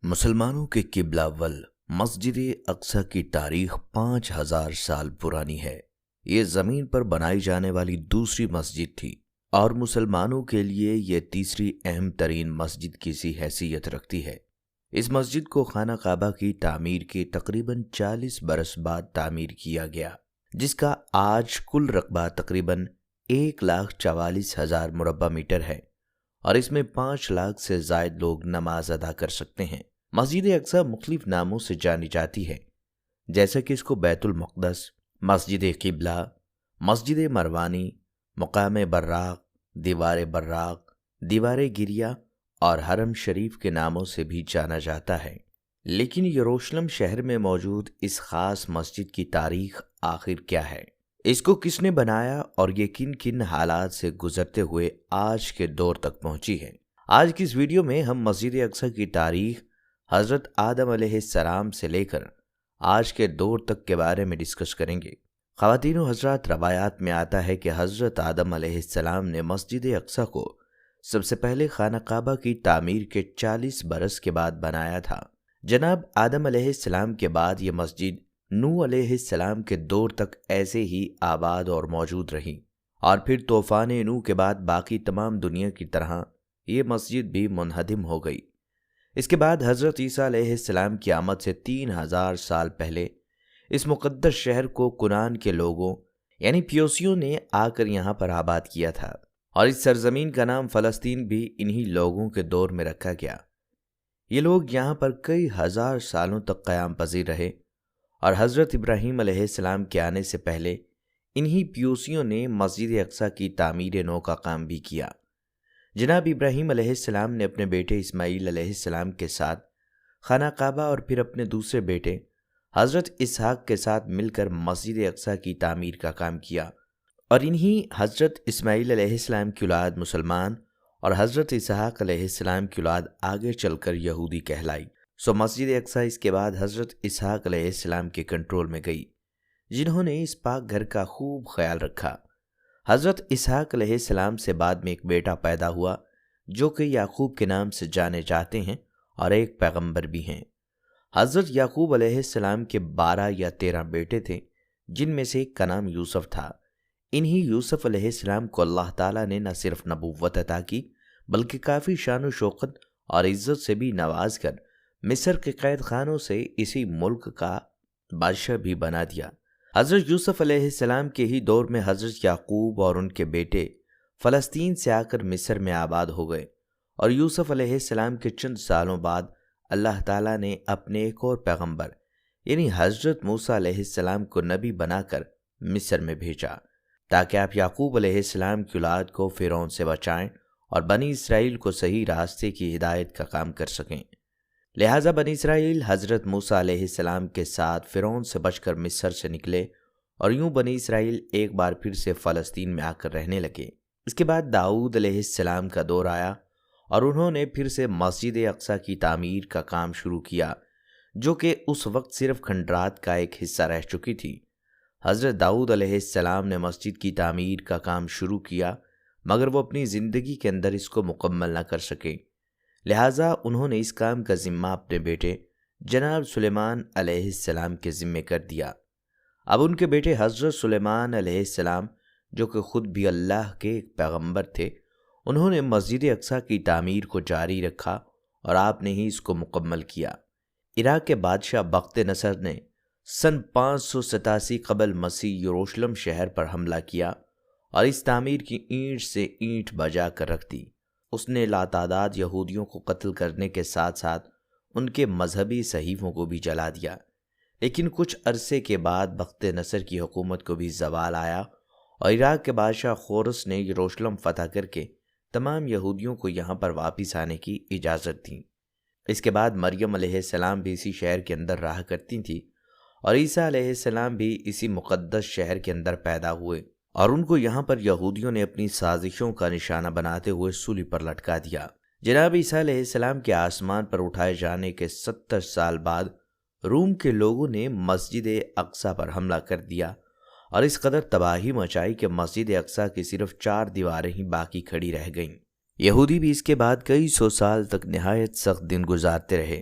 مسلمانوں کے قبلہ اول مسجد اقصی کی تاریخ 5000 سال پرانی ہے۔ یہ زمین پر بنائی جانے والی دوسری مسجد تھی اور مسلمانوں کے لیے یہ تیسری اہم ترین مسجد کی سی حیثیت رکھتی ہے۔ اس مسجد کو خانہ کعبہ کی تعمیر کے تقریباً 40 برس بعد تعمیر کیا گیا، جس کا آج کل رقبہ تقریباً 1,44,000 مربع میٹر ہے اور اس میں 5 لاکھ سے زائد لوگ نماز ادا کر سکتے ہیں۔ مسجد اقصی مختلف ناموں سے جانی جاتی ہے، جیسا کہ اس کو بیت المقدس، مسجد قبلہ، مسجد مروانی، مقام براق، دیوار براق، دیوار گریہ اور حرم شریف کے ناموں سے بھی جانا جاتا ہے۔ لیکن یروشلم شہر میں موجود اس خاص مسجد کی تاریخ آخر کیا ہے؟ اس کو کس نے بنایا اور یہ کن کن حالات سے گزرتے ہوئے آج کے دور تک پہنچی ہے؟ آج کی اس ویڈیو میں ہم مسجد اقصی کی تاریخ حضرت آدم علیہ السلام سے لے کر آج کے دور تک کے بارے میں ڈسکس کریں گے۔ خواتین و حضرات، روایات میں آتا ہے کہ حضرت آدم علیہ السلام نے مسجد اقصی کو سب سے پہلے خانہ کعبہ کی تعمیر کے 40 برس کے بعد بنایا تھا۔ جناب آدم علیہ السلام کے بعد یہ مسجد نوح علیہ السلام کے دور تک ایسے ہی آباد اور موجود رہی، اور پھر طوفان نوح کے بعد باقی تمام دنیا کی طرح یہ مسجد بھی منہدم ہو گئی۔ اس کے بعد حضرت عیسیٰ علیہ السلام کی آمد سے 3000 سال پہلے اس مقدس شہر کو کنعان کے لوگوں یعنی پیوسیوں نے آ کر یہاں پر آباد کیا تھا، اور اس سرزمین کا نام فلسطین بھی انہی لوگوں کے دور میں رکھا گیا۔ یہ لوگ یہاں پر کئی ہزار سالوں تک قیام پذیر رہے، اور حضرت ابراہیم علیہ السلام کے آنے سے پہلے انہی پیوسیوں نے مسجد اقصی کی تعمیر نو کا کام بھی کیا۔ جناب ابراہیم علیہ السلام نے اپنے بیٹے اسماعیل علیہ السلام کے ساتھ خانہ کعبہ اور پھر اپنے دوسرے بیٹے حضرت اسحاق کے ساتھ مل کر مسجد اقصی کی تعمیر کا کام کیا، اور انہی حضرت اسماعیل علیہ السلام کی اولاد مسلمان اور حضرت اسحاق علیہ السلام کی اولاد آگے چل کر یہودی کہلائی۔ مسجد اقصی اس کے بعد حضرت اسحاق علیہ السلام کے کنٹرول میں گئی، جنہوں نے اس پاک گھر کا خوب خیال رکھا۔ حضرت اسحاق علیہ السلام سے بعد میں ایک بیٹا پیدا ہوا جو کہ یعقوب کے نام سے جانے جاتے ہیں اور ایک پیغمبر بھی ہیں۔ حضرت یعقوب علیہ السلام کے 12 یا 13 بیٹے تھے، جن میں سے ایک کا نام یوسف تھا۔ انہی یوسف علیہ السلام کو اللہ تعالیٰ نے نہ صرف نبوت عطا کی بلکہ کافی شان و شوکت اور عزت سے بھی نواز کر مصر کے قید خانوں سے اسی ملک کا بادشاہ بھی بنا دیا۔ حضرت یوسف علیہ السلام کے ہی دور میں حضرت یعقوب اور ان کے بیٹے فلسطین سے آ کر مصر میں آباد ہو گئے، اور یوسف علیہ السلام کے چند سالوں بعد اللہ تعالیٰ نے اپنے ایک اور پیغمبر یعنی حضرت موسیٰ علیہ السلام کو نبی بنا کر مصر میں بھیجا، تاکہ آپ یعقوب علیہ السلام کی اولاد کو فرعون سے بچائیں اور بنی اسرائیل کو صحیح راستے کی ہدایت کا کام کر سکیں۔ لہٰذا بنی اسرائیل حضرت موسیٰ علیہ السلام کے ساتھ فرعون سے بچ کر مصر سے نکلے، اور یوں بنی اسرائیل ایک بار پھر سے فلسطین میں آ کر رہنے لگے۔ اس کے بعد داؤد علیہ السلام کا دور آیا، اور انہوں نے پھر سے مسجد اقصی کی تعمیر کا کام شروع کیا، جو کہ اس وقت صرف کھنڈرات کا ایک حصہ رہ چکی تھی۔ حضرت داؤد علیہ السلام نے مسجد کی تعمیر کا کام شروع کیا، مگر وہ اپنی زندگی کے اندر اس کو مکمل نہ کر سکے، لہٰذا انہوں نے اس کام کا ذمہ اپنے بیٹے جناب سلیمان علیہ السلام کے ذمے کر دیا۔ اب ان کے بیٹے حضرت سلیمان علیہ السلام، جو کہ خود بھی اللہ کے ایک پیغمبر تھے، انہوں نے مسجد اقصی کی تعمیر کو جاری رکھا اور آپ نے ہی اس کو مکمل کیا۔ عراق کے بادشاہ بخت نصر نے سن 587 قبل مسیح یروشلم شہر پر حملہ کیا اور اس تعمیر کی اینٹ سے اینٹ بجا کر رکھ دی۔ اس نے لاتعداد یہودیوں کو قتل کرنے کے ساتھ ساتھ ان کے مذہبی صحیفوں کو بھی جلا دیا۔ لیکن کچھ عرصے کے بعد بخت نصر کی حکومت کو بھی زوال آیا، اور عراق کے بادشاہ خورس نے یروشلم فتح کر کے تمام یہودیوں کو یہاں پر واپس آنے کی اجازت دی۔ اس کے بعد مریم علیہ السلام بھی اسی شہر کے اندر رہا کرتی تھی، اور عیسیٰ علیہ السلام بھی اسی مقدس شہر کے اندر پیدا ہوئے، اور ان کو یہاں پر یہودیوں نے اپنی سازشوں کا نشانہ بناتے ہوئے سولی پر لٹکا دیا۔ جناب عیسیٰ علیہ السلام کے آسمان پر اٹھائے جانے کے 70 سال بعد روم کے لوگوں نے مسجد اقصی پر حملہ کر دیا، اور اس قدر تباہی مچائی کہ مسجد اقصی کی صرف 4 دیواریں ہی باقی کھڑی رہ گئیں۔ یہودی بھی اس کے بعد کئی 100 سال تک نہایت سخت دن گزارتے رہے،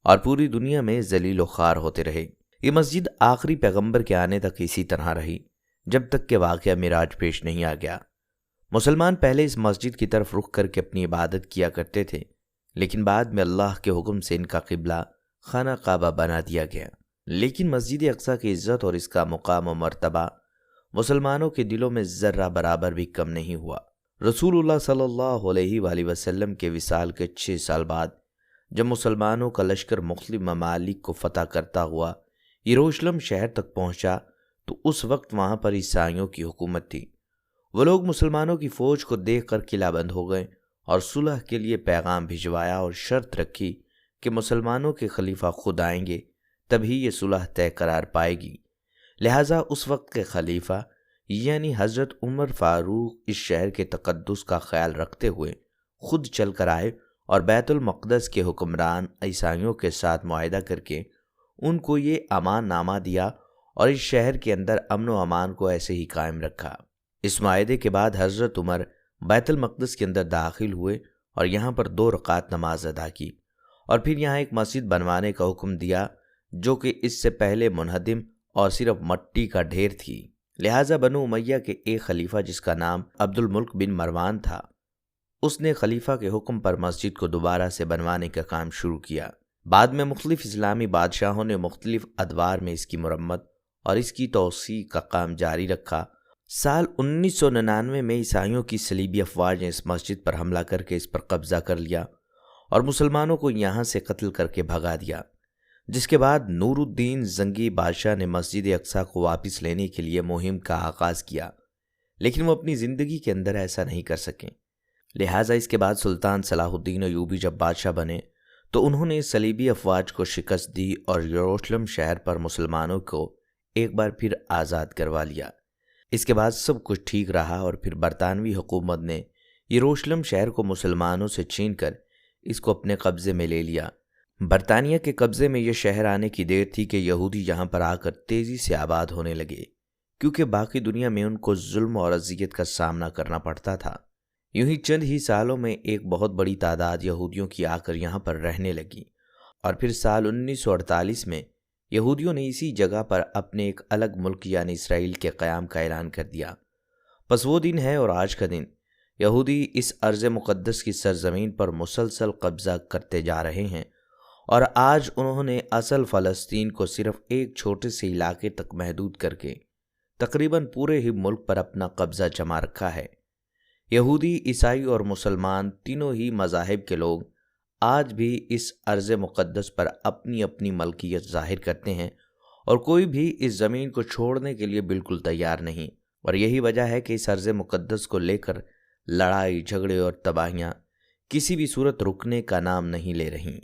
اور پوری دنیا میں ذلیل و خوار ہوتے رہے۔ یہ مسجد آخری پیغمبر کے آنے تک اسی طرح رہی، جب تک کہ واقعہ معراج پیش نہیں آ گیا۔ مسلمان پہلے اس مسجد کی طرف رخ کر کے اپنی عبادت کیا کرتے تھے، لیکن بعد میں اللہ کے حکم سے ان کا قبلہ خانہ کعبہ بنا دیا گیا۔ لیکن مسجد اقصیٰ کی عزت اور اس کا مقام و مرتبہ مسلمانوں کے دلوں میں ذرہ برابر بھی کم نہیں ہوا۔ رسول اللہ صلی اللہ علیہ وآلہ وسلم کے وصال کے 6 سال بعد جب مسلمانوں کا لشکر مختلف ممالک کو فتح کرتا ہوا یروشلم شہر تک پہنچا تو اس وقت وہاں پر عیسائیوں کی حکومت تھی۔ وہ لوگ مسلمانوں کی فوج کو دیکھ کر قلعہ بند ہو گئے اور صلح کے لیے پیغام بھجوایا اور شرط رکھی کہ مسلمانوں کے خلیفہ خود آئیں گے تبھی یہ صلح طے قرار پائے گی۔ لہٰذا اس وقت کے خلیفہ یعنی حضرت عمر فاروق اس شہر کے تقدس کا خیال رکھتے ہوئے خود چل کر آئے اور بیت المقدس کے حکمران عیسائیوں کے ساتھ معاہدہ کر کے ان کو یہ امان نامہ دیا اور اس شہر کے اندر امن و امان کو ایسے ہی قائم رکھا۔ اس معاہدے کے بعد حضرت عمر بیت المقدس کے اندر داخل ہوئے اور یہاں پر 2 رکعت نماز ادا کی اور پھر یہاں ایک مسجد بنوانے کا حکم دیا جو کہ اس سے پہلے منہدم اور صرف مٹی کا ڈھیر تھی۔ لہٰذا بنو امیہ کے ایک خلیفہ جس کا نام عبد الملک بن مروان تھا، اس نے خلیفہ کے حکم پر مسجد کو دوبارہ سے بنوانے کا کام شروع کیا۔ بعد میں مختلف اسلامی بادشاہوں نے مختلف ادوار میں اس کی مرمت اور اس کی توسیع کا کام جاری رکھا۔ سال 1999 میں عیسائیوں کی صلیبی افواج نے اس مسجد پر حملہ کر کے اس پر قبضہ کر لیا اور مسلمانوں کو یہاں سے قتل کر کے بھگا دیا، جس کے بعد نور الدین زنگی بادشاہ نے مسجد اقصیٰ کو واپس لینے کے لیے مہم کا آغاز کیا، لیکن وہ اپنی زندگی کے اندر ایسا نہیں کر سکے۔ لہٰذا اس کے بعد سلطان صلاح الدین ایوبی جب بادشاہ بنے تو انہوں نے صلیبی افواج کو شکست دی اور یروشلم شہر پر مسلمانوں کو ایک بار پھر آزاد کروا لیا۔ اس کے بعد سب کچھ ٹھیک رہا اور پھر برطانوی حکومت نے یروشلم شہر کو مسلمانوں سے چھین کر اس کو اپنے قبضے میں لے لیا۔ برطانیہ کے قبضے میں یہ شہر آنے کی دیر تھی کہ یہودی یہاں پر آ کر تیزی سے آباد ہونے لگے، کیونکہ باقی دنیا میں ان کو ظلم اور اذیت کا سامنا کرنا پڑتا تھا۔ یوں ہی چند ہی سالوں میں ایک بہت بڑی تعداد یہودیوں کی آ کر یہاں پر رہنے لگی اور پھر سال 1948 میں یہودیوں نے اسی جگہ پر اپنے ایک الگ ملک یعنی اسرائیل کے قیام کا اعلان کر دیا۔ پس وہ دن ہے اور آج کا دن یہودی اس ارض مقدس کی سرزمین پر مسلسل قبضہ کرتے جا رہے ہیں اور آج انہوں نے اصل فلسطین کو صرف ایک چھوٹے سے علاقے تک محدود کر کے تقریباً پورے ہی ملک پر اپنا قبضہ جما رکھا ہے۔ یہودی، عیسائی اور مسلمان تینوں ہی مذاہب کے لوگ آج بھی اس ارض مقدس پر اپنی اپنی ملکیت ظاہر کرتے ہیں اور کوئی بھی اس زمین کو چھوڑنے کے لیے بالکل تیار نہیں، اور یہی وجہ ہے کہ اس ارض مقدس کو لے کر لڑائی جھگڑے اور تباہیاں کسی بھی صورت رکنے کا نام نہیں لے رہی۔